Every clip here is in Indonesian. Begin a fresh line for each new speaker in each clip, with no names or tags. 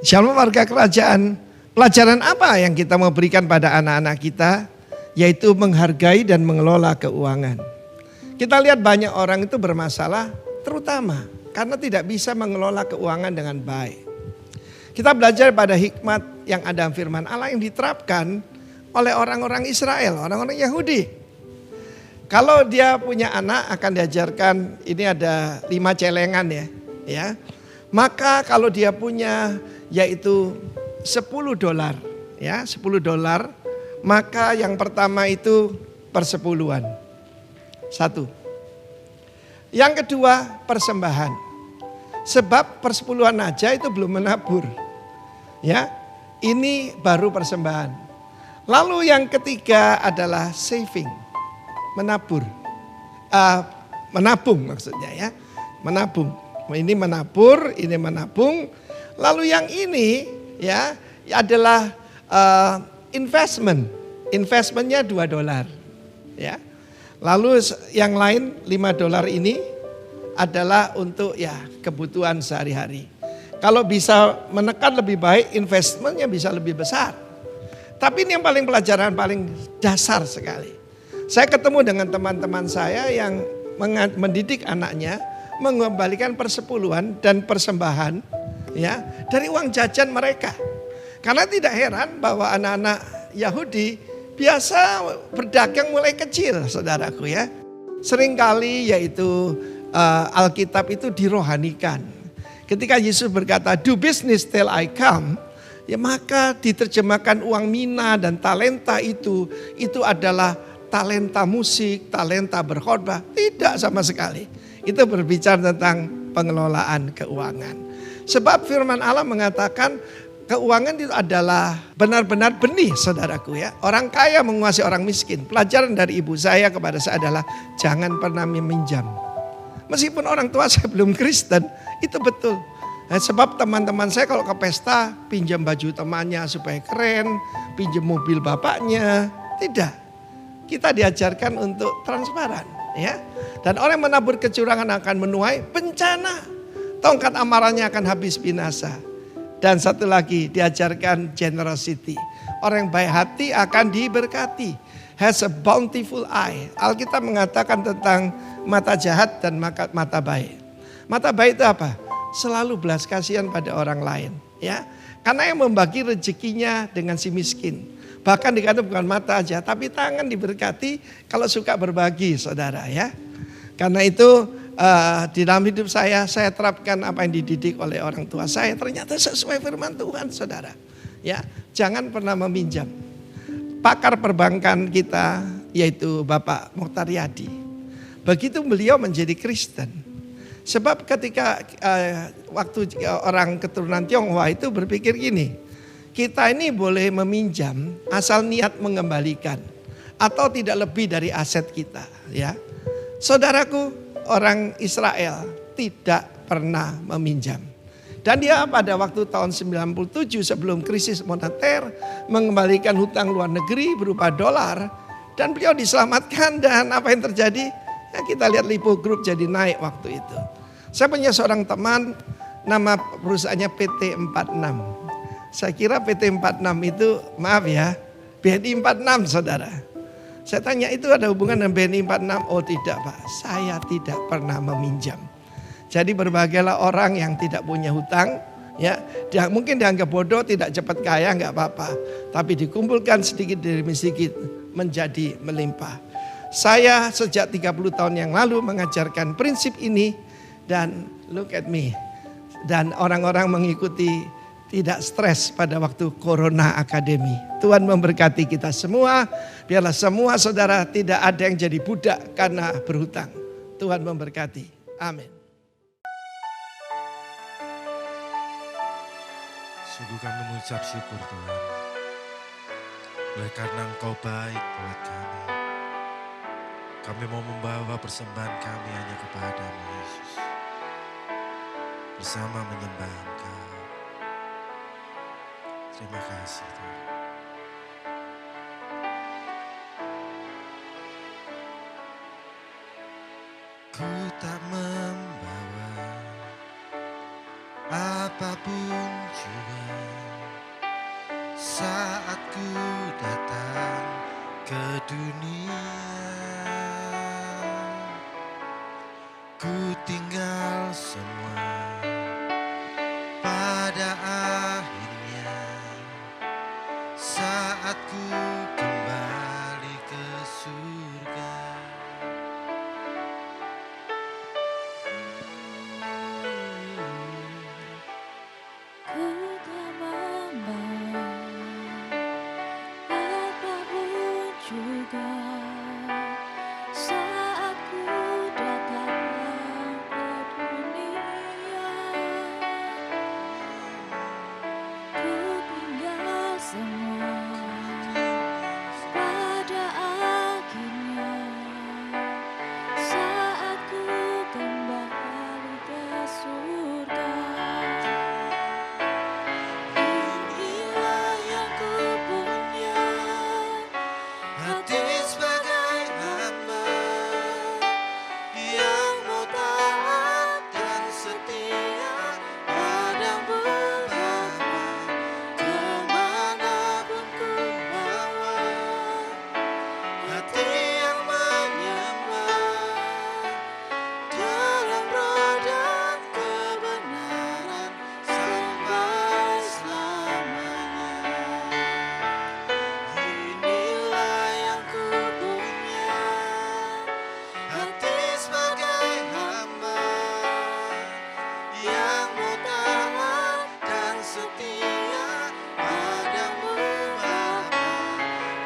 Shalom warga kerajaan. Pelajaran apa yang kita mau berikan pada anak-anak kita? Yaitu menghargai dan mengelola keuangan. Kita lihat banyak orang itu bermasalah terutama karena tidak bisa mengelola keuangan dengan baik. Kita belajar pada hikmat yang ada firman Allah yang diterapkan oleh orang-orang Israel, orang-orang Yahudi. Kalau dia punya anak akan diajarkan, ini ada 5 celengan ya. Maka kalau dia punya yaitu $10 ya, $10, maka yang pertama itu persepuluhan. 1. Yang kedua persembahan. Sebab persepuluhan aja itu belum menabur. Ya, ini baru persembahan. Lalu yang ketiga adalah saving, menabur, menabung maksudnya ya, menabung. Ini menabur, ini menabung. Lalu yang ini ya adalah investment, investmentnya $2 ya. Lalu yang lain $5 ini adalah untuk ya kebutuhan sehari-hari. Kalau bisa menekan lebih baik, investmentnya bisa lebih besar. Tapi ini yang paling pelajaran paling dasar sekali. Saya ketemu dengan teman-teman saya yang mendidik anaknya mengembalikan persepuluhan dan persembahan ya dari uang jajan mereka. Karena tidak heran bahwa anak-anak Yahudi biasa berdagang mulai kecil, saudaraku ya. Seringkali yaitu Alkitab itu dirohanikan. Ketika Yesus berkata, do business till I come, ya maka diterjemahkan uang mina dan talenta itu adalah talenta musik, talenta berkhotbah. Tidak sama sekali. Itu berbicara tentang pengelolaan keuangan. Sebab firman Allah mengatakan keuangan itu adalah benar-benar benih, saudaraku ya. Orang kaya menguasai orang miskin. Pelajaran dari ibu saya kepada saya adalah jangan pernah meminjam. Meskipun orang tua saya belum Kristen, itu betul. Nah, sebab teman-teman saya kalau ke pesta pinjam baju temannya supaya keren, pinjam mobil bapaknya. Tidak. Kita diajarkan untuk transparan ya. Dan orang yang menabur kecurangan akan menuai bencana. Tongkat amarahnya akan habis binasa. Dan satu lagi diajarkan generosity. Orang yang baik hati akan diberkati. Has a bountiful eye. Alkitab mengatakan tentang mata jahat dan mata baik. Mata baik itu apa? Selalu belas kasihan pada orang lain. Ya, karena yang membagi rezekinya dengan si miskin. Bahkan dikatakan bukan mata aja, tapi tangan diberkati kalau suka berbagi, saudara ya. Karena itu di dalam hidup saya terapkan apa yang dididik oleh orang tua saya. Ternyata sesuai firman Tuhan, saudara. Ya, jangan pernah meminjam. Pakar perbankan kita yaitu Bapak Mokhtar Yadi. Begitu beliau menjadi Kristen. Sebab ketika waktu orang keturunan Tionghoa itu berpikir gini, kita ini boleh meminjam asal niat mengembalikan atau tidak lebih dari aset kita, ya. Saudaraku, orang Israel tidak pernah meminjam. Dan dia pada waktu tahun 97 sebelum krisis moneter mengembalikan hutang luar negeri berupa dolar dan beliau diselamatkan. Dan apa yang terjadi? Ya, kita lihat Lipo Group jadi naik waktu itu. Saya punya seorang teman, nama perusahaannya PT 46. Saya kira PT 46 itu, maaf ya, BNI 46 saudara. Saya tanya itu ada hubungan dengan BNI 46? Oh tidak Pak, saya tidak pernah meminjam. Jadi berbagailah orang yang tidak punya hutang, ya, dia mungkin dianggap bodoh, tidak cepat kaya, nggak apa-apa. Tapi dikumpulkan sedikit demi sedikit menjadi melimpah. Saya sejak 30 tahun yang lalu mengajarkan prinsip ini dan look at me. Dan orang-orang mengikuti tidak stres pada waktu Corona Academy. Tuhan memberkati kita semua. Biarlah semua saudara tidak ada yang jadi budak karena berhutang. Tuhan memberkati. Amin.
Sungguh kami mengucap syukur Tuhan. Oleh karena Engkau baik buat kami. Kami mau membawa persembahan kami hanya kepada-Mu Yesus. Bersama menyembah Engkau. Terima kasih Tuhan. Ku tak membawa apapun Tuhan. Saat ku datang ke dunia, ku tinggal semua. Pada akhirnya saat ku kembali ke surga,
ku tak membawa apapun juga saat ku datang ke dunia. Ku tinggal semua pada akhirnya saat ku kembali ke surga. Inilah yang ku punya,
hati sebagai hamba yang mau taat dan setia padamu Bapa. Kemanapun ku bawa, hati yang menyembah dalam roh dan kebenaran sampai selamanya. Inilah yang ku punya, hati sebagai hamba yang mau taat dan setia padamu Bapa.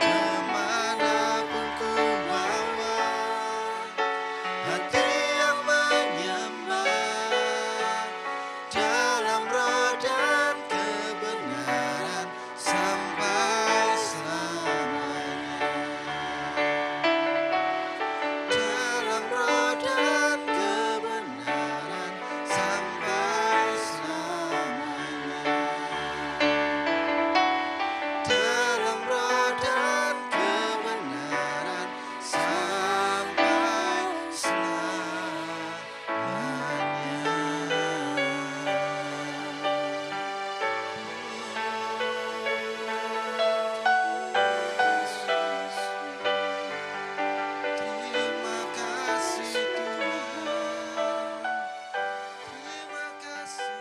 Kemanapun ku bawa, hati yang menyembah dalam roh dan kebenaran sampai selamanya. Dalam roh dan kebenaran sampai selamanya. Dalam roh dan kebenaran sampai Terima kasih Tuhan. Terima kasih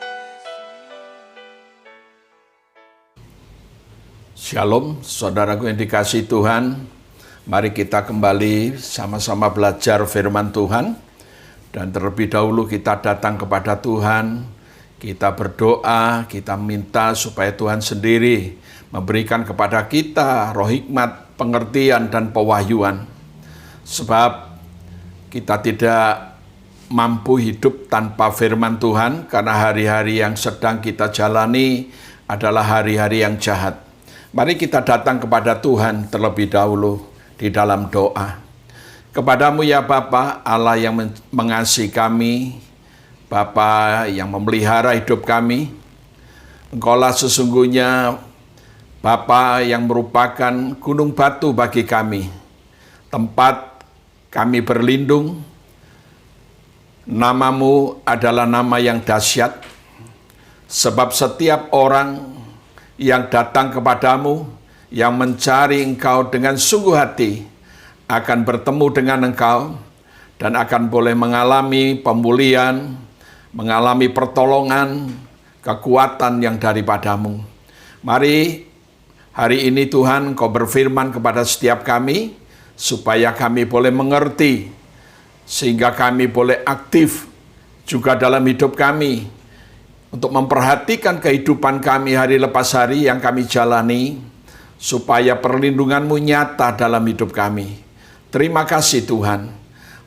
Shalom, saudaraku yang dikasihi Tuhan. Mari kita kembali sama-sama belajar firman Tuhan. Dan terlebih dahulu kita datang kepada Tuhan. Kita berdoa, kita minta supaya Tuhan sendiri memberikan kepada kita roh hikmat, pengertian, dan pewahyuan. Sebab kita tidak mampu hidup tanpa firman Tuhan, karena hari-hari yang sedang kita jalani adalah hari-hari yang jahat. Mari kita datang kepada Tuhan terlebih dahulu di dalam doa. Kepadamu ya Bapa, Allah yang mengasihi kami, Bapa yang memelihara hidup kami, Engkaulah sesungguhnya Bapa yang merupakan gunung batu bagi kami, tempat kami berlindung. Namamu adalah nama yang dahsyat, sebab setiap orang yang datang kepadamu, yang mencari Engkau dengan sungguh hati, akan bertemu dengan Engkau dan akan boleh mengalami pemulihan, mengalami pertolongan, kekuatan yang daripadamu. Mari hari ini Tuhan Engkau berfirman kepada setiap kami, supaya kami boleh mengerti, sehingga kami boleh aktif juga dalam hidup kami, untuk memperhatikan kehidupan kami hari lepas hari yang kami jalani, supaya perlindungan-Mu nyata dalam hidup kami. Terima kasih Tuhan.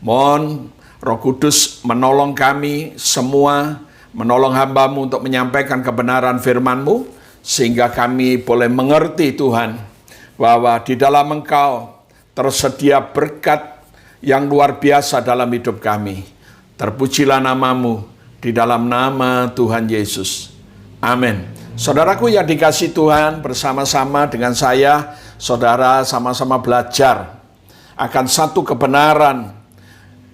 Mohon Roh Kudus menolong kami semua, menolong hamba-Mu untuk menyampaikan kebenaran firman-Mu, sehingga kami boleh mengerti Tuhan, bahwa di dalam Engkau tersedia berkat yang luar biasa dalam hidup kami. Terpujilah nama-Mu di dalam nama Tuhan Yesus. Amin. Saudaraku yang dikasihi Tuhan, bersama-sama dengan saya, saudara sama-sama belajar akan satu kebenaran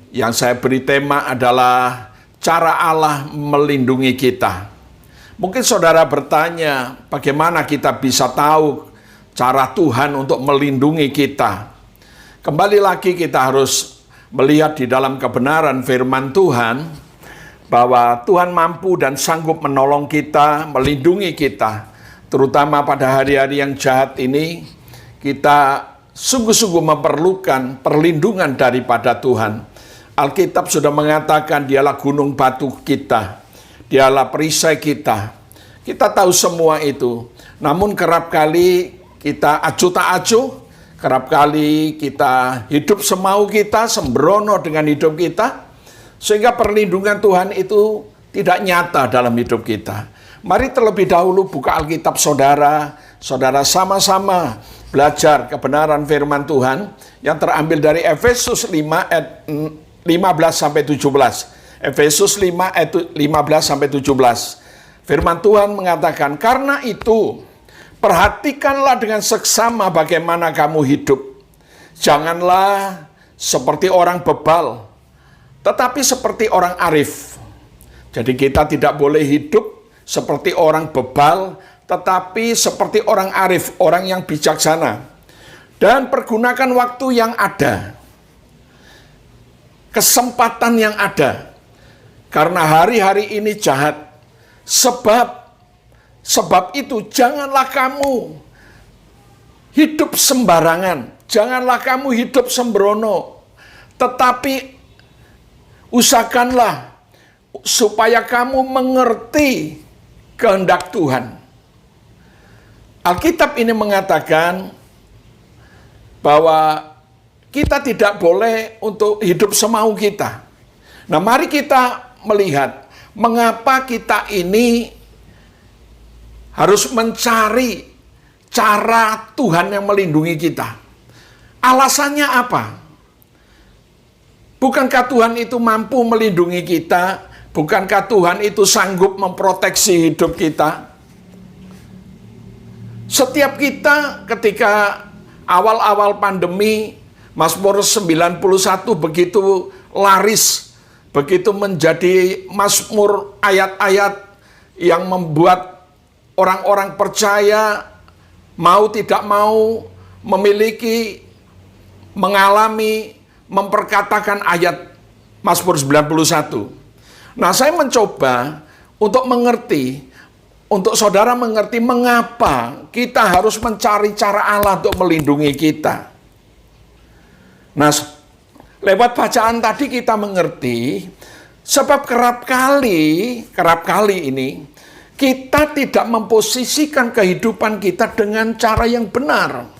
yang saya beri tema adalah cara Allah melindungi kita. Mungkin saudara bertanya, bagaimana kita bisa tahu cara Tuhan untuk melindungi kita? Kembali lagi kita harus melihat di dalam kebenaran firman Tuhan, bahwa Tuhan mampu dan sanggup menolong kita, melindungi kita. Terutama pada hari-hari yang jahat ini, kita sungguh-sungguh memerlukan perlindungan daripada Tuhan. Alkitab sudah mengatakan dialah gunung batu kita, dialah perisai kita. Kita tahu semua itu. Namun kerap kali kita acuh tak acuh, kerap kali kita hidup semau kita, sembrono dengan hidup kita, sehingga perlindungan Tuhan itu tidak nyata dalam hidup kita. Mari terlebih dahulu buka Alkitab saudara, saudara sama-sama belajar kebenaran firman Tuhan yang terambil dari Efesus 5 ayat 15-17. Efesus 5 ayat 15-17. Firman Tuhan mengatakan, karena itu perhatikanlah dengan seksama bagaimana kamu hidup. Janganlah seperti orang bebal, tetapi seperti orang arif. Jadi kita tidak boleh hidup seperti orang bebal, tetapi seperti orang arif, orang yang bijaksana. Dan pergunakan waktu yang ada, kesempatan yang ada. Karena hari-hari ini jahat. Sebab itu janganlah kamu hidup sembarangan. Janganlah kamu hidup sembrono. Tetapi usahakanlah supaya kamu mengerti kehendak Tuhan. Alkitab ini mengatakan bahwa kita tidak boleh untuk hidup semau kita. Nah, mari kita melihat mengapa kita ini harus mencari cara Tuhan yang melindungi kita. Alasannya apa? Bukankah Tuhan itu mampu melindungi kita? Bukankah Tuhan itu sanggup memproteksi hidup kita? Setiap kita ketika awal-awal pandemi, Mazmur 91 begitu laris, begitu menjadi mazmur ayat-ayat yang membuat orang-orang percaya mau tidak mau memiliki, mengalami, memperkatakan ayat Mazmur 91. Nah, saya mencoba untuk mengerti, untuk saudara mengerti mengapa kita harus mencari cara Allah untuk melindungi kita. Nah, lewat bacaan tadi kita mengerti, sebab kerap kali ini kita tidak memposisikan kehidupan kita dengan cara yang benar.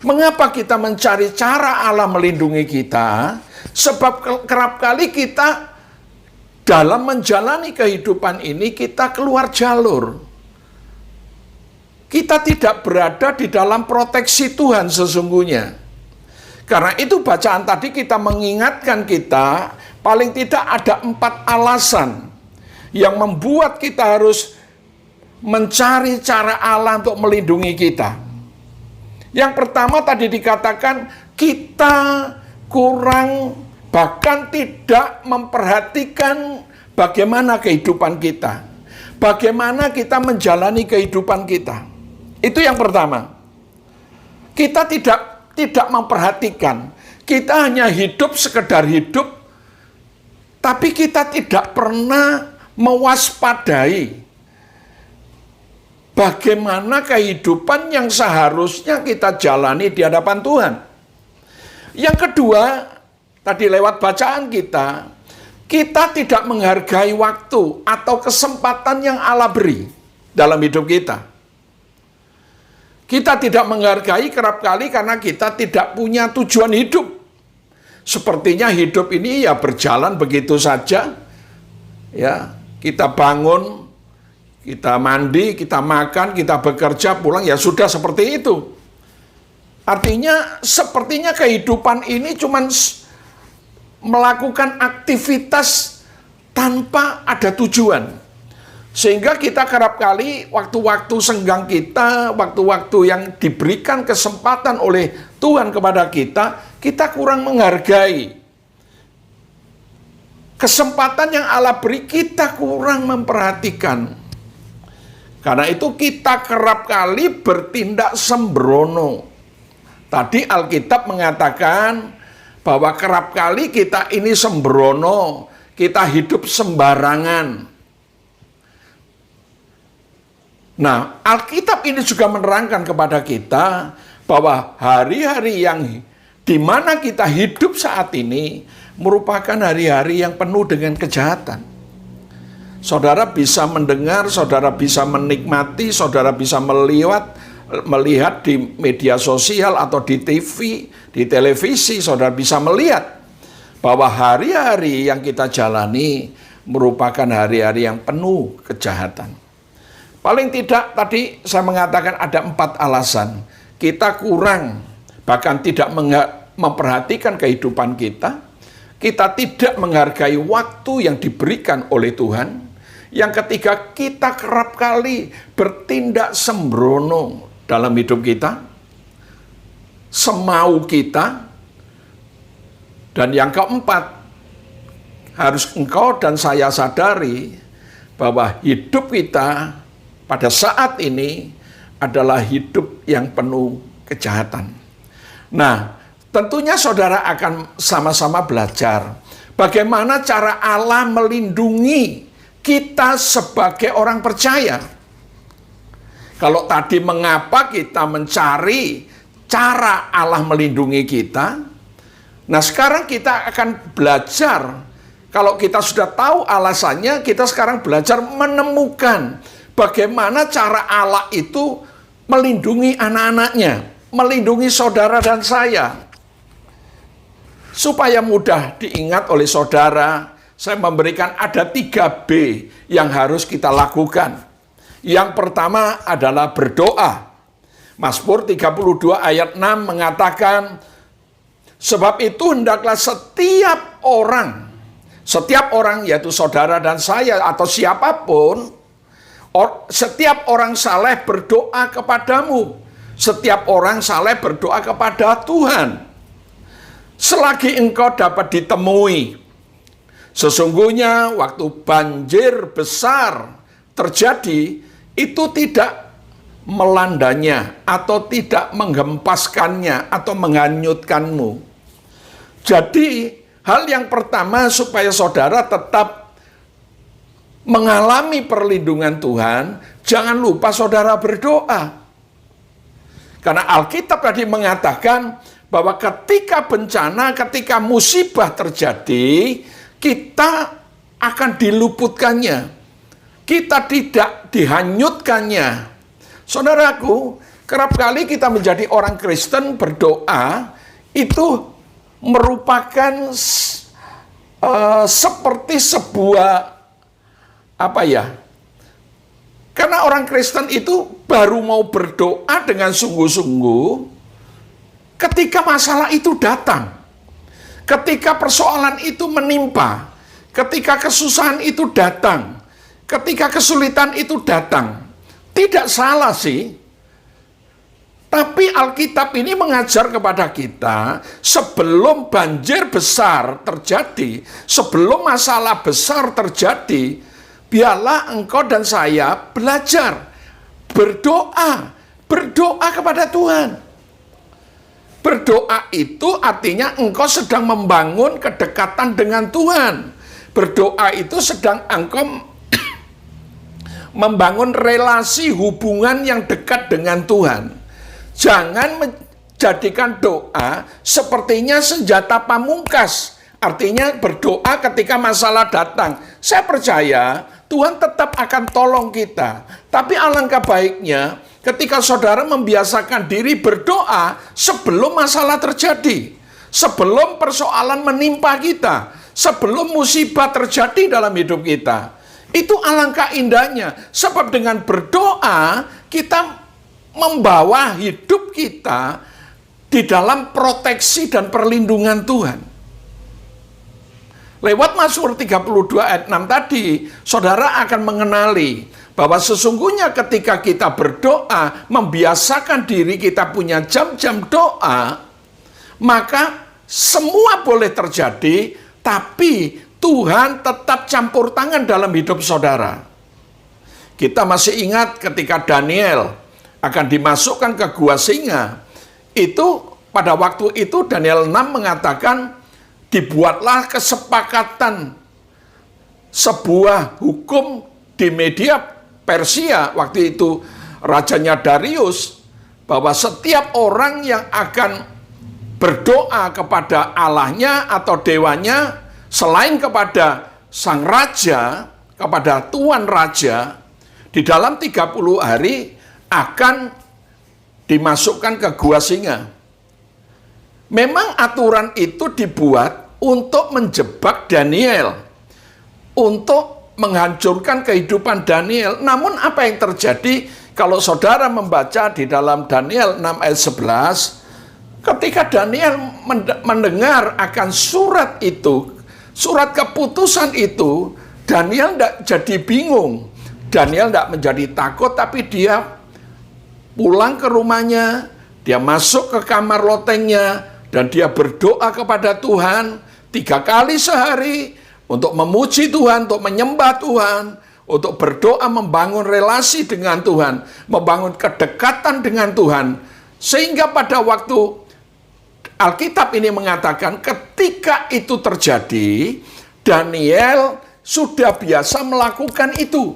Mengapa kita mencari cara Allah melindungi kita? Sebab kerap kali kita dalam menjalani kehidupan ini kita keluar jalur. Kita tidak berada di dalam proteksi Tuhan sesungguhnya. Karena itu bacaan tadi kita mengingatkan kita, paling tidak ada 4 alasan yang membuat kita harus mencari cara Allah untuk melindungi kita. Yang pertama tadi dikatakan kita kurang, bahkan tidak memperhatikan bagaimana kehidupan kita. Bagaimana kita menjalani kehidupan kita. Itu yang pertama. Kita tidak memperhatikan. Kita hanya hidup sekedar hidup, tapi kita tidak pernah mewaspadai bagaimana kehidupan yang seharusnya kita jalani di hadapan Tuhan. Yang kedua, tadi lewat bacaan kita tidak menghargai waktu atau kesempatan yang Allah beri dalam hidup kita. Kita tidak menghargai kerap kali karena kita tidak punya tujuan hidup. Sepertinya hidup ini ya berjalan begitu saja. Ya, kita bangun, kita mandi, kita makan, kita bekerja, pulang, ya sudah seperti itu. Artinya sepertinya kehidupan ini cuma melakukan aktivitas tanpa ada tujuan. Sehingga kita kerap kali waktu-waktu senggang kita, waktu-waktu yang diberikan kesempatan oleh Tuhan kepada kita kurang menghargai. Kesempatan yang Allah beri kita kurang memperhatikan. Karena itu kita kerap kali bertindak sembrono. Tadi Alkitab mengatakan bahwa kerap kali kita ini sembrono, kita hidup sembarangan. Nah, Alkitab ini juga menerangkan kepada kita bahwa hari-hari yang di mana kita hidup saat ini merupakan hari-hari yang penuh dengan kejahatan. Saudara bisa mendengar, saudara bisa menikmati, saudara bisa melihat di media sosial atau di TV, di televisi, saudara bisa melihat bahwa hari-hari yang kita jalani merupakan hari-hari yang penuh kejahatan. Paling tidak tadi saya mengatakan ada 4 alasan. Kita kurang, bahkan tidak memperhatikan kehidupan kita. Kita tidak menghargai waktu yang diberikan oleh Tuhan. Yang ketiga, kita kerap kali bertindak sembrono dalam hidup kita, semau kita. Dan yang keempat, harus engkau dan saya sadari bahwa hidup kita pada saat ini adalah hidup yang penuh kejahatan. Nah, tentunya saudara akan sama-sama belajar bagaimana cara Allah melindungi kita sebagai orang percaya. Kalau tadi mengapa kita mencari cara Allah melindungi kita, nah sekarang kita akan belajar. Kalau kita sudah tahu alasannya, kita sekarang belajar menemukan bagaimana cara Allah itu melindungi anak-anaknya, melindungi saudara dan saya. Supaya mudah diingat oleh saudara, saya memberikan ada 3B yang harus kita lakukan. Yang pertama adalah berdoa. Mazmur 32 ayat 6 mengatakan, sebab itu hendaklah setiap orang yaitu saudara dan saya atau siapapun, setiap orang saleh berdoa kepadamu. Setiap orang saleh berdoa kepada Tuhan. Selagi engkau dapat ditemui. Sesungguhnya waktu banjir besar terjadi, itu tidak melandanya atau tidak menghempaskannya atau menghanyutkanmu. Jadi hal yang pertama supaya saudara tetap mengalami perlindungan Tuhan, jangan lupa saudara berdoa. Karena Alkitab tadi mengatakan bahwa ketika bencana, ketika musibah terjadi, kita akan diluputkannya. Kita tidak dihanyutkannya. Saudaraku, kerap kali kita menjadi orang Kristen berdoa, itu merupakan seperti sebuah, karena orang Kristen itu baru mau berdoa dengan sungguh-sungguh ketika masalah itu datang. Ketika persoalan itu menimpa, ketika kesusahan itu datang, ketika kesulitan itu datang. Tidak salah sih. Tapi Alkitab ini mengajar kepada kita, sebelum banjir besar terjadi, sebelum masalah besar terjadi, biarlah engkau dan saya belajar berdoa kepada Tuhan. Berdoa itu artinya engkau sedang membangun kedekatan dengan Tuhan. Berdoa itu sedang engkau membangun relasi hubungan yang dekat dengan Tuhan. Jangan menjadikan doa sepertinya senjata pamungkas. Artinya berdoa ketika masalah datang. Saya percaya Tuhan tetap akan tolong kita. Tapi alangkah baiknya ketika saudara membiasakan diri berdoa sebelum masalah terjadi. Sebelum persoalan menimpa kita. Sebelum musibah terjadi dalam hidup kita. Itu alangkah indahnya. Sebab dengan berdoa kita membawa hidup kita di dalam proteksi dan perlindungan Tuhan. Lewat Mazmur 32 ayat 6 tadi, saudara akan mengenali bahwa sesungguhnya ketika kita berdoa, membiasakan diri kita punya jam-jam doa, maka semua boleh terjadi, tapi Tuhan tetap campur tangan dalam hidup saudara. Kita masih ingat ketika Daniel akan dimasukkan ke gua singa. Itu pada waktu itu Daniel 6 mengatakan dibuatlah kesepakatan sebuah hukum di media Persia waktu itu rajanya Darius, bahwa setiap orang yang akan berdoa kepada Allahnya atau dewanya selain kepada sang raja, kepada tuan raja, di dalam 30 hari akan dimasukkan ke gua singa. Memang aturan itu dibuat untuk menjebak Daniel, untuk menghancurkan kehidupan Daniel. Namun apa yang terjadi kalau saudara membaca di dalam Daniel 6 ayat 11, ketika Daniel mendengar akan surat itu, surat keputusan itu, Daniel tidak jadi bingung. Daniel tidak menjadi takut, tapi dia pulang ke rumahnya, dia masuk ke kamar lotengnya, dan dia berdoa kepada Tuhan 3 kali sehari untuk memuji Tuhan, untuk menyembah Tuhan, untuk berdoa membangun relasi dengan Tuhan, membangun kedekatan dengan Tuhan. Sehingga pada waktu Alkitab ini mengatakan ketika itu terjadi, Daniel sudah biasa melakukan itu.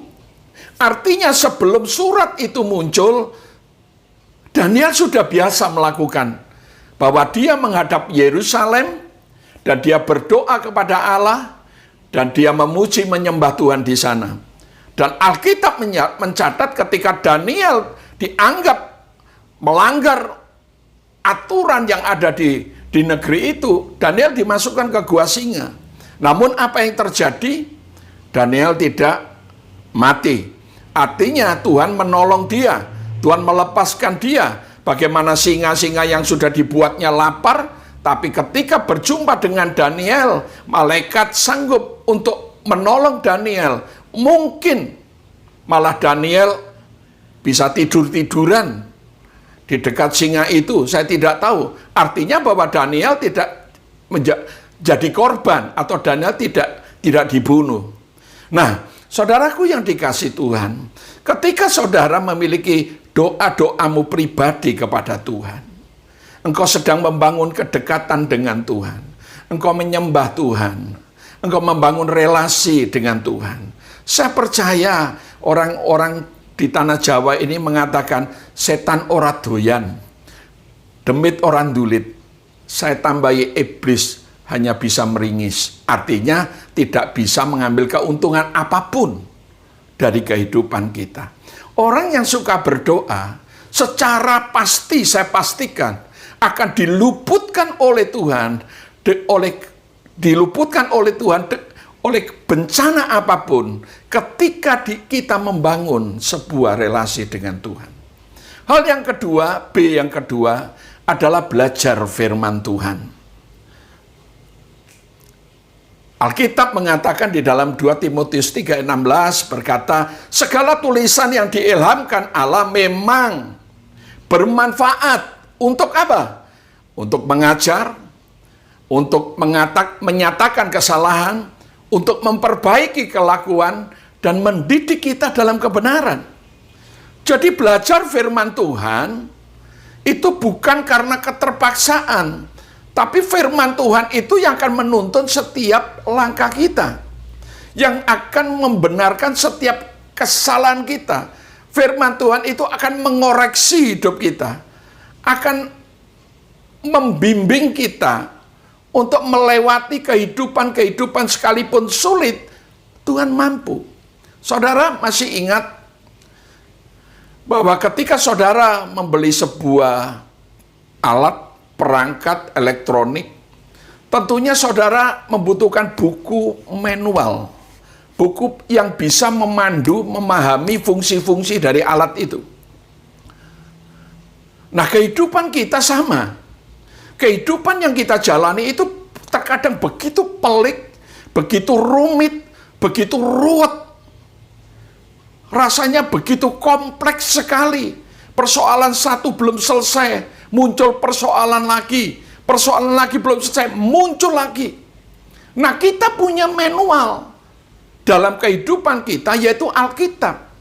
Artinya sebelum surat itu muncul, Daniel sudah biasa melakukan, bahwa dia menghadap Yerusalem dan dia berdoa kepada Allah dan dia memuji menyembah Tuhan di sana. Dan Alkitab mencatat ketika Daniel dianggap melanggar aturan yang ada di negeri itu, Daniel dimasukkan ke gua singa. Namun apa yang terjadi? Daniel tidak mati. Artinya Tuhan menolong dia, Tuhan melepaskan dia. Bagaimana singa-singa yang sudah dibuatnya lapar, tapi ketika berjumpa dengan Daniel, malaikat sanggup untuk menolong Daniel. Mungkin malah Daniel bisa tidur-tiduran di dekat singa itu, saya tidak tahu. Artinya bahwa Daniel tidak menjadi korban atau Daniel tidak dibunuh. Nah, saudaraku yang dikasih Tuhan, ketika saudara memiliki doa-doamu pribadi kepada Tuhan, engkau sedang membangun kedekatan dengan Tuhan, engkau menyembah Tuhan, engkau membangun relasi dengan Tuhan. Saya percaya orang-orang di tanah Jawa ini mengatakan setan ora doyan, demit orang dulit, saya tambahi iblis hanya bisa meringis. Artinya tidak bisa mengambil keuntungan apapun dari kehidupan kita. Orang yang suka berdoa secara pasti saya pastikan akan diluputkan oleh Tuhan, diluputkan oleh Tuhan oleh bencana apapun ketika kita membangun sebuah relasi dengan Tuhan. Hal yang kedua, B yang kedua adalah belajar firman Tuhan. Alkitab mengatakan di dalam 2 Timotius 3:16 berkata, segala tulisan yang diilhamkan Allah memang bermanfaat untuk apa? Untuk mengajar, untuk menyatakan kesalahan, untuk memperbaiki kelakuan, dan mendidik kita dalam kebenaran. Jadi belajar firman Tuhan itu bukan karena keterpaksaan, tapi firman Tuhan itu yang akan menuntun setiap langkah kita, yang akan membenarkan setiap kesalahan kita. Firman Tuhan itu akan mengoreksi hidup kita, akan membimbing kita untuk melewati kehidupan sekalipun sulit. Tuhan mampu. Saudara masih ingat bahwa ketika saudara membeli sebuah alat perangkat elektronik, tentunya saudara membutuhkan buku manual, buku yang bisa memandu, memahami fungsi-fungsi dari alat itu. Nah, kehidupan kita sama. Kehidupan yang kita jalani itu terkadang begitu pelik, begitu rumit, begitu ruwet. Rasanya begitu kompleks sekali. Persoalan satu belum selesai, muncul persoalan lagi belum selesai, muncul lagi. Nah, kita punya manual dalam kehidupan kita, yaitu Alkitab.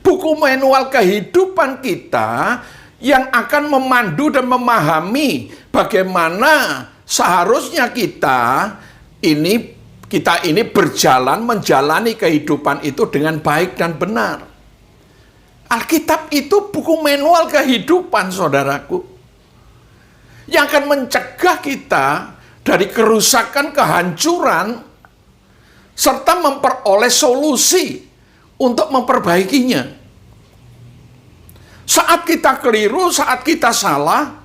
Buku manual kehidupan kita yang akan memandu dan memahami bagaimana seharusnya kita ini berjalan menjalani kehidupan itu dengan baik dan benar. Alkitab itu buku manual kehidupan, saudaraku, yang akan mencegah kita dari kerusakan, kehancuran, serta memperoleh solusi untuk memperbaikinya. Saat kita keliru, saat kita salah,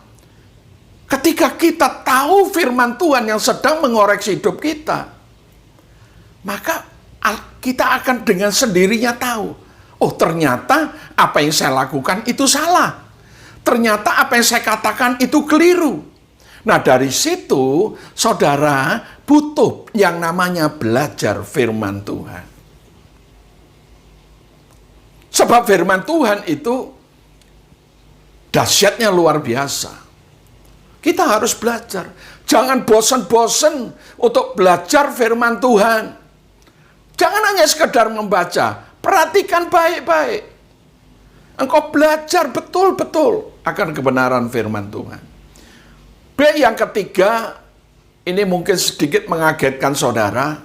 ketika kita tahu firman Tuhan yang sedang mengoreksi hidup kita, maka kita akan dengan sendirinya tahu, oh ternyata apa yang saya lakukan itu salah. Ternyata apa yang saya katakan itu keliru. Nah, dari situ saudara butuh yang namanya belajar firman Tuhan. Sebab firman Tuhan itu dahsyatnya luar biasa. Kita harus belajar. Jangan bosan-bosan untuk belajar firman Tuhan. Jangan hanya sekedar membaca. Perhatikan baik-baik. Engkau belajar betul-betul akan kebenaran firman Tuhan. B, yang ketiga, ini mungkin sedikit mengagetkan saudara.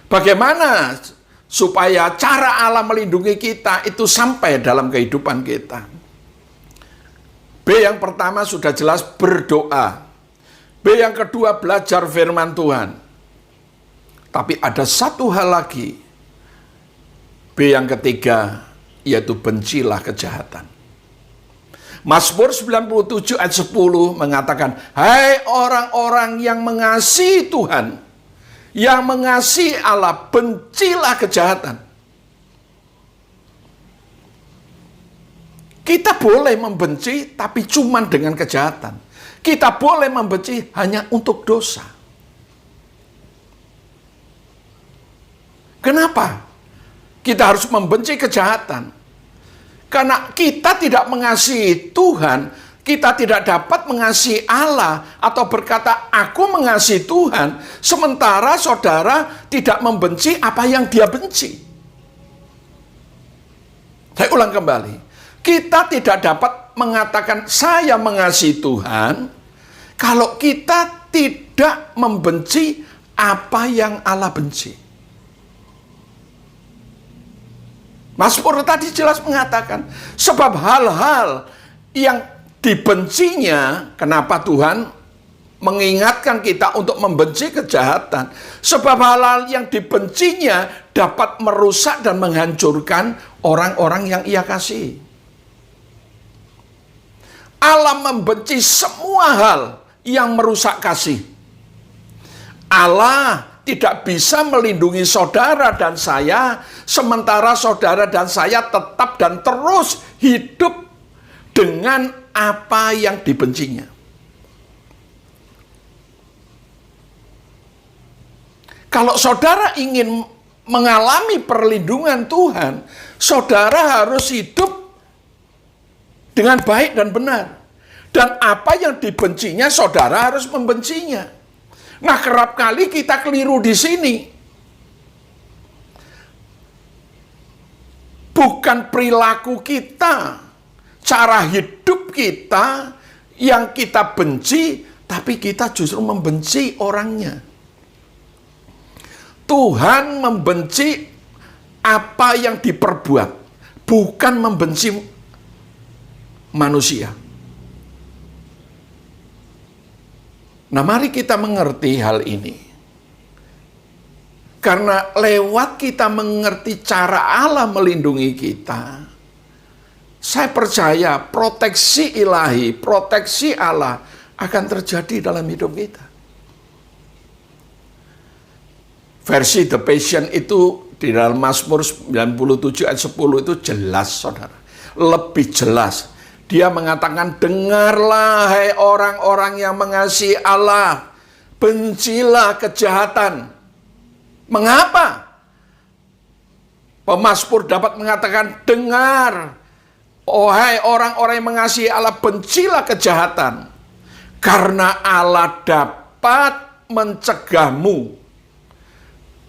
Bagaimana supaya cara Allah melindungi kita itu sampai dalam kehidupan kita? B, yang pertama sudah jelas berdoa. B, yang kedua belajar firman Tuhan. Tapi ada satu hal lagi. B, yang ketiga, yaitu bencilah kejahatan. Mazmur 97 ayat 10 mengatakan, hai orang-orang yang mengasihi Tuhan, yang mengasihi Allah, bencilah kejahatan. Kita boleh membenci, tapi cuma dengan kejahatan. Kita boleh membenci hanya untuk dosa. Kenapa kita harus membenci kejahatan? Karena kita tidak mengasihi Tuhan, kita tidak dapat mengasihi Allah, atau berkata, aku mengasihi Tuhan, sementara saudara tidak membenci apa yang Dia benci. Saya ulang kembali. Kita tidak dapat mengatakan saya mengasihi Tuhan kalau kita tidak membenci apa yang Allah benci. Mazmur tadi jelas mengatakan, sebab hal-hal yang dibencinya, kenapa Tuhan mengingatkan kita untuk membenci kejahatan? Sebab hal-hal yang dibencinya dapat merusak dan menghancurkan orang-orang yang Ia kasihi. Allah membenci semua hal yang merusak kasih. Allah tidak bisa melindungi saudara dan saya, sementara saudara dan saya tetap dan terus hidup dengan apa yang dibencinya. Kalau saudara ingin mengalami perlindungan Tuhan, saudara harus hidup dengan baik dan benar. Dan apa yang dibencinya, saudara harus membencinya. Nah, kerap kali kita keliru di sini. Bukan perilaku kita, cara hidup kita yang kita benci, tapi kita justru membenci orangnya. Tuhan membenci apa yang diperbuat, bukan membenci manusia. Nah, mari kita mengerti hal ini. Karena lewat kita mengerti cara Allah melindungi kita, saya percaya proteksi ilahi, proteksi Allah akan terjadi dalam hidup kita. Versi The Passion itu di dalam Mazmur 97 ayat 10 itu jelas, saudara. Lebih jelas. Dia mengatakan, dengarlah hai orang-orang yang mengasihi Allah, bencilah kejahatan. Mengapa? Pemazmur dapat mengatakan, dengar, oh hai orang-orang yang mengasihi Allah, bencilah kejahatan. Karena Allah dapat mencegahmu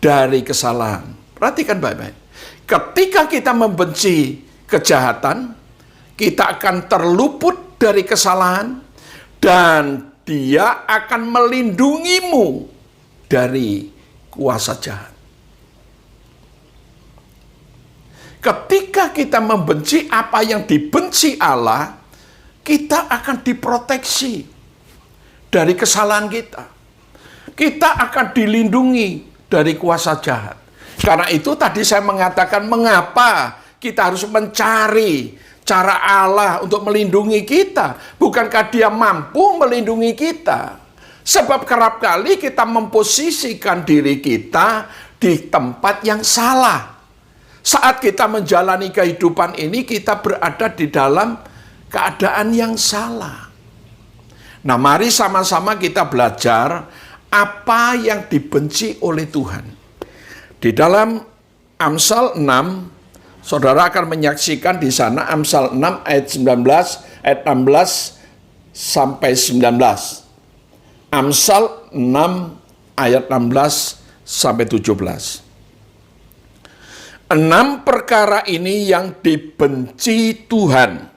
dari kesalahan. Perhatikan baik-baik. Ketika kita membenci kejahatan, kita akan terluput dari kesalahan dan Dia akan melindungimu dari kuasa jahat. Ketika kita membenci apa yang dibenci Allah, kita akan diproteksi dari kesalahan kita. Kita akan dilindungi dari kuasa jahat. Karena itu tadi saya mengatakan mengapa kita harus mencari cara Allah untuk melindungi kita. Bukankah Dia mampu melindungi kita? Sebab kerap kali kita memposisikan diri kita di tempat yang salah. Saat kita menjalani kehidupan ini, kita berada di dalam keadaan yang salah. Nah, mari sama-sama kita belajar apa yang dibenci oleh Tuhan. Di dalam Amsal 6, saudara akan menyaksikan di sana Amsal 6 ayat 19, ayat 16 sampai 19. Amsal 6 ayat 16 sampai 17. 6 perkara ini yang dibenci Tuhan.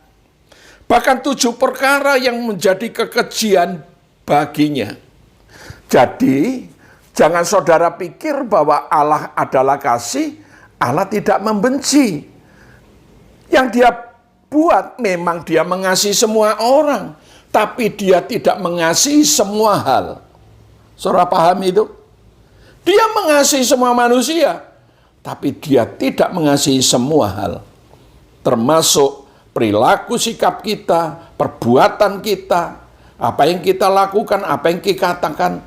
Bahkan 7 perkara yang menjadi kekejian baginya. Jadi, jangan saudara pikir bahwa Allah adalah kasih, Allah tidak membenci. Yang Dia buat memang Dia mengasihi semua orang, tapi Dia tidak mengasihi semua hal. Saudara paham itu? Dia mengasihi semua manusia, tapi Dia tidak mengasihi semua hal. Termasuk perilaku sikap kita, perbuatan kita, apa yang kita lakukan, apa yang kita katakan,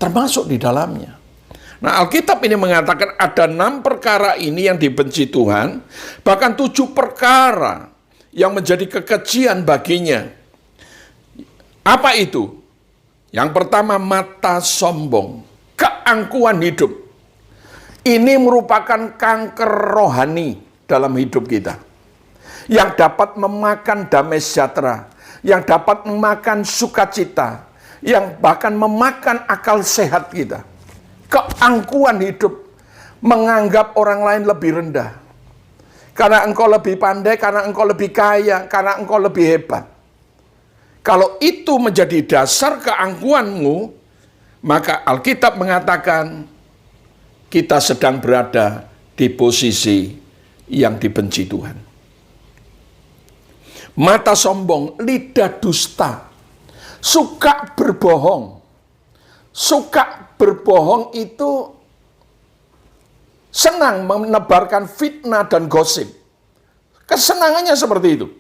termasuk di dalamnya. Nah, Alkitab ini mengatakan ada 6 perkara ini yang dibenci Tuhan, bahkan 7 perkara yang menjadi kekejian baginya. Apa itu? Yang pertama, mata sombong, keangkuhan hidup. Ini merupakan kanker rohani dalam hidup kita, yang dapat memakan damai sejahtera, yang dapat memakan sukacita, yang bahkan memakan akal sehat kita. Keangkuhan hidup, menganggap orang lain lebih rendah. Karena engkau lebih pandai, karena engkau lebih kaya, karena engkau lebih hebat. Kalau itu menjadi dasar keangkuhanmu, maka Alkitab mengatakan kita sedang berada di posisi yang dibenci Tuhan. Mata sombong, lidah dusta, suka berbohong. Suka berbohong itu senang menebarkan fitnah dan gosip. Kesenangannya seperti itu.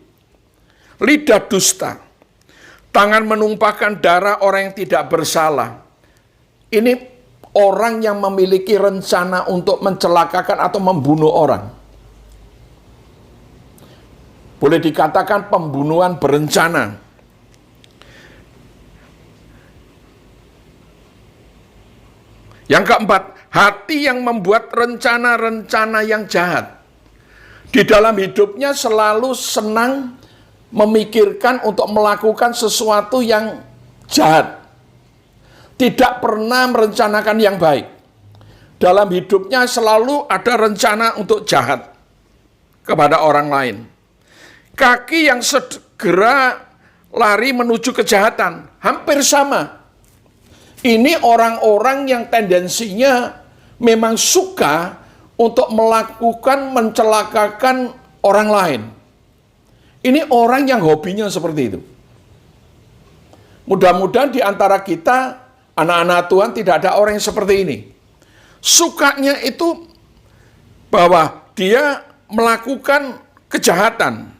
Lidah dusta, tangan menumpahkan darah orang yang tidak bersalah. Ini orang yang memiliki rencana untuk mencelakakan atau membunuh orang. Boleh dikatakan pembunuhan berencana. Yang keempat, hati yang membuat rencana-rencana yang jahat. Di dalam hidupnya selalu senang memikirkan untuk melakukan sesuatu yang jahat. Tidak pernah merencanakan yang baik. Dalam hidupnya selalu ada rencana untuk jahat kepada orang lain. Kaki yang segera lari menuju kejahatan, hampir sama. Ini orang-orang yang tendensinya memang suka untuk melakukan, mencelakakan orang lain. Ini orang yang hobinya seperti itu. Mudah-mudahan di antara kita, anak-anak Tuhan, tidak ada orang yang seperti ini. Sukanya itu bahwa dia melakukan kejahatan.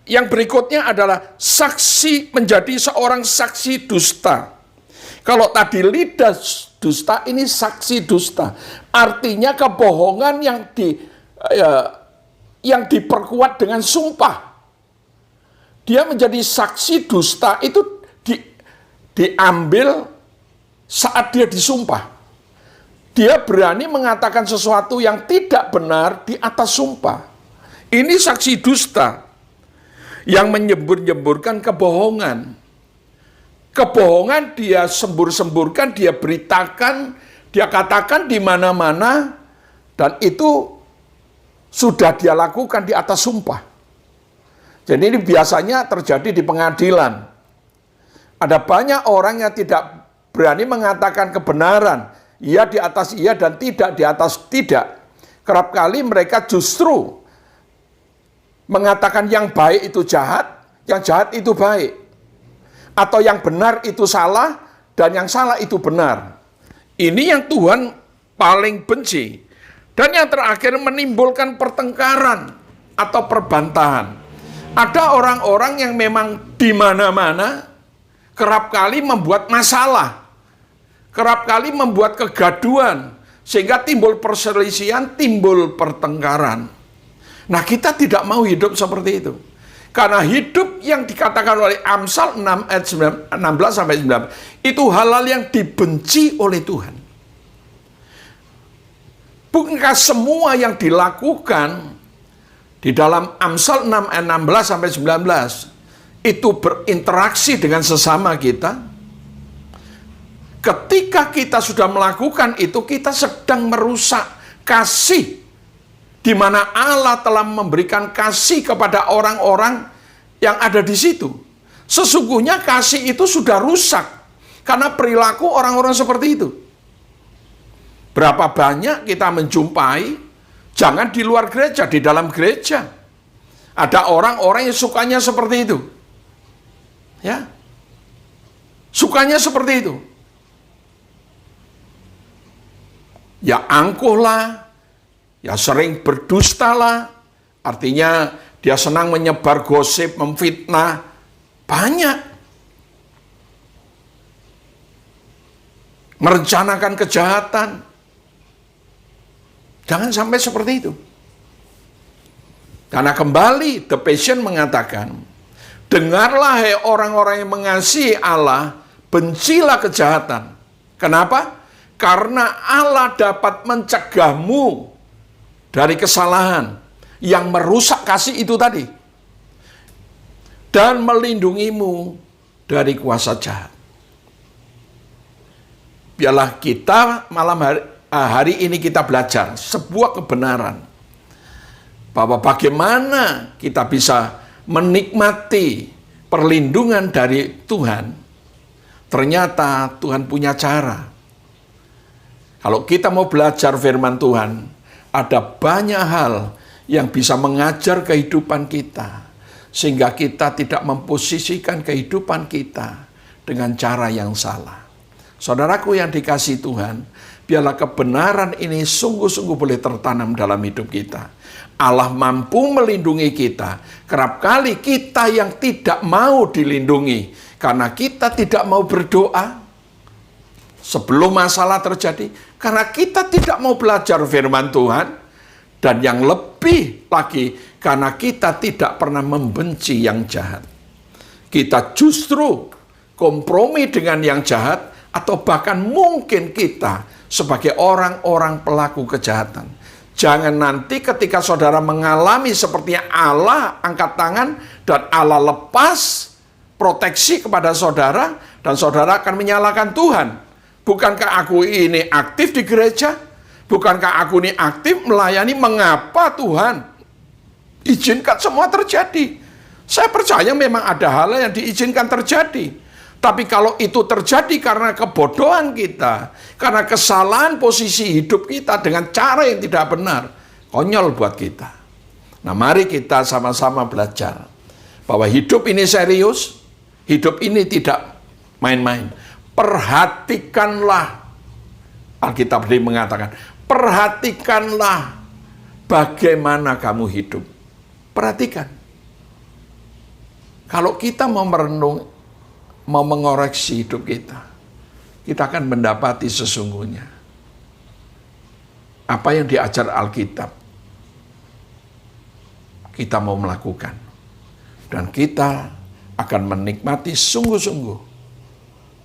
Yang berikutnya adalah saksi, menjadi seorang saksi dusta. Kalau tadi lidah dusta, ini saksi dusta. Artinya kebohongan yang diperkuat dengan sumpah. Dia menjadi saksi dusta itu diambil saat dia disumpah. Dia berani mengatakan sesuatu yang tidak benar di atas sumpah. Ini saksi dusta yang menyembur-nyemburkan kebohongan. Kebohongan dia sembur-semburkan, dia beritakan, dia katakan di mana-mana, dan itu sudah dia lakukan di atas sumpah. Jadi ini biasanya terjadi di pengadilan. Ada banyak orang yang tidak berani mengatakan kebenaran. Iya di atas iya dan tidak di atas tidak. Kerap kali mereka justru mengatakan yang baik itu jahat, yang jahat itu baik. Atau yang benar itu salah, dan yang salah itu benar. Ini yang Tuhan paling benci. Dan yang terakhir menimbulkan pertengkaran atau perbantahan. Ada orang-orang yang memang di mana-mana kerap kali membuat masalah. Kerap kali membuat kegaduhan. Sehingga timbul perselisihan, timbul pertengkaran. Nah, kita tidak mau hidup seperti itu. Karena hidup yang dikatakan oleh Amsal 6 ayat 16-19 itu hal-hal yang dibenci oleh Tuhan. Bukankah semua yang dilakukan di dalam Amsal 6 ayat 16-19 itu berinteraksi dengan sesama kita? Ketika kita sudah melakukan itu, kita sedang merusak kasih di mana Allah telah memberikan kasih kepada orang-orang yang ada di situ. Sesungguhnya kasih itu sudah rusak karena perilaku orang-orang seperti itu. Berapa banyak kita menjumpai, jangan di luar gereja, di dalam gereja. Ada orang-orang yang sukanya seperti itu. Ya. Sukanya seperti itu. Ya angkuhlah, ya sering berdustalah, artinya dia senang menyebar gosip, memfitnah, banyak. Merencanakan kejahatan. Jangan sampai seperti itu. Karena kembali, The Passion mengatakan, dengarlah hai orang-orang yang mengasihi Allah, bencilah kejahatan. Kenapa? Karena Allah dapat mencegahmu dari kesalahan yang merusak kasih itu tadi. Dan melindungimu dari kuasa jahat. Biarlah kita malam hari ini kita belajar sebuah kebenaran. Bahwa bagaimana kita bisa menikmati perlindungan dari Tuhan. Ternyata Tuhan punya cara. Kalau kita mau belajar firman Tuhan, ada banyak hal yang bisa mengajar kehidupan kita. Sehingga kita tidak memposisikan kehidupan kita dengan cara yang salah. Saudaraku yang dikasihi Tuhan, biarlah kebenaran ini sungguh-sungguh boleh tertanam dalam hidup kita. Allah mampu melindungi kita. Kerap kali kita yang tidak mau dilindungi. Karena kita tidak mau berdoa. Sebelum masalah terjadi, karena kita tidak mau belajar firman Tuhan, dan yang lebih lagi, karena kita tidak pernah membenci yang jahat. Kita justru kompromi dengan yang jahat, atau bahkan mungkin kita sebagai orang-orang pelaku kejahatan. Jangan nanti ketika saudara mengalami seperti Allah angkat tangan, dan Allah lepas proteksi kepada saudara, dan saudara akan menyalahkan Tuhan. Bukankah aku ini aktif di gereja? Bukankah aku ini aktif melayani? Mengapa Tuhan izinkan semua terjadi? Saya percaya memang ada hal yang diizinkan terjadi. Tapi kalau itu terjadi karena kebodohan kita, karena kesalahan posisi hidup kita dengan cara yang tidak benar, konyol buat kita. Nah, mari kita sama-sama belajar bahwa hidup ini serius, hidup ini tidak main-main. Perhatikanlah, Alkitab tadi mengatakan, perhatikanlah bagaimana kamu hidup. Perhatikan. Kalau kita mau merenung, mau mengoreksi hidup kita akan mendapati sesungguhnya apa yang diajar Alkitab kita mau melakukan, dan kita akan menikmati sungguh-sungguh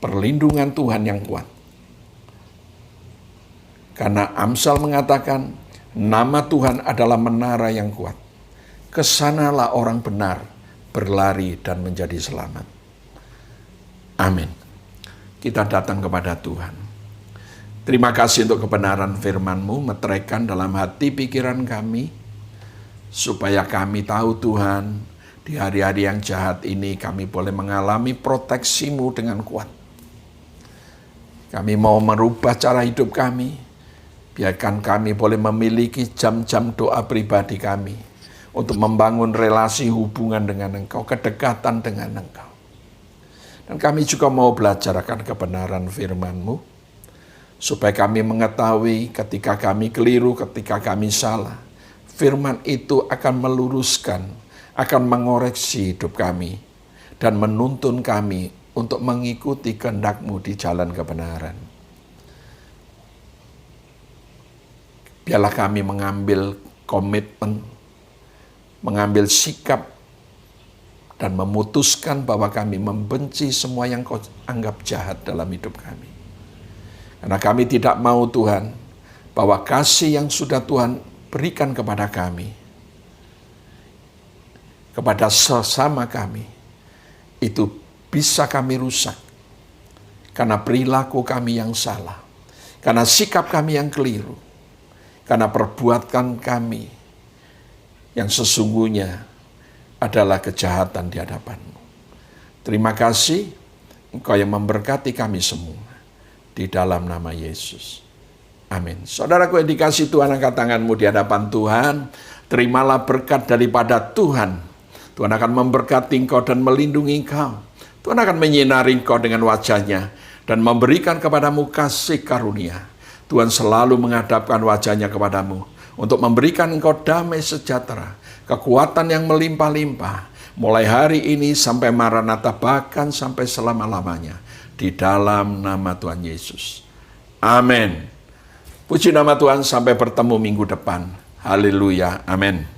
perlindungan Tuhan yang kuat. Karena Amsal mengatakan nama Tuhan adalah menara yang kuat. Kesanalah orang benar berlari dan menjadi selamat. Amin. Kita datang kepada Tuhan. Terima kasih untuk kebenaran firman-Mu, meteraikan dalam hati pikiran kami, supaya kami tahu Tuhan, di hari-hari yang jahat ini kami boleh mengalami proteksi-Mu dengan kuat. Kami mau merubah cara hidup kami, biarkan kami boleh memiliki jam-jam doa pribadi kami, untuk membangun relasi hubungan dengan Engkau, kedekatan dengan Engkau. Dan kami juga mau belajar akan kebenaran firman-Mu, supaya kami mengetahui ketika kami keliru, ketika kami salah, firman itu akan meluruskan, akan mengoreksi hidup kami, dan menuntun kami untuk mengikuti kehendak-Mu di jalan kebenaran. Biarlah kami mengambil komitmen, mengambil sikap, dan memutuskan bahwa kami membenci semua yang Kau anggap jahat dalam hidup kami. Karena kami tidak mau Tuhan, bahwa kasih yang sudah Tuhan berikan kepada kami, kepada sesama kami, itu bisa kami rusak. Karena perilaku kami yang salah, karena sikap kami yang keliru, karena perbuatan kami yang sesungguhnya adalah kejahatan di hadapan-Mu. Terima kasih, Engkau yang memberkati kami semua. Di dalam nama Yesus. Amin. Saudaraku yang dikasihi Tuhan, angkat tanganmu di hadapan Tuhan. Terimalah berkat daripada Tuhan. Tuhan akan memberkati engkau dan melindungi engkau. Tuhan akan menyinari engkau dengan wajah-Nya dan memberikan kepadamu kasih karunia. Tuhan selalu menghadapkan wajah-Nya kepadamu untuk memberikan engkau damai sejahtera, kekuatan yang melimpah-limpah, mulai hari ini sampai Maranatha, bahkan sampai selama-lamanya. Di dalam nama Tuhan Yesus. Amin. Puji nama Tuhan, sampai bertemu minggu depan. Haleluya. Amin.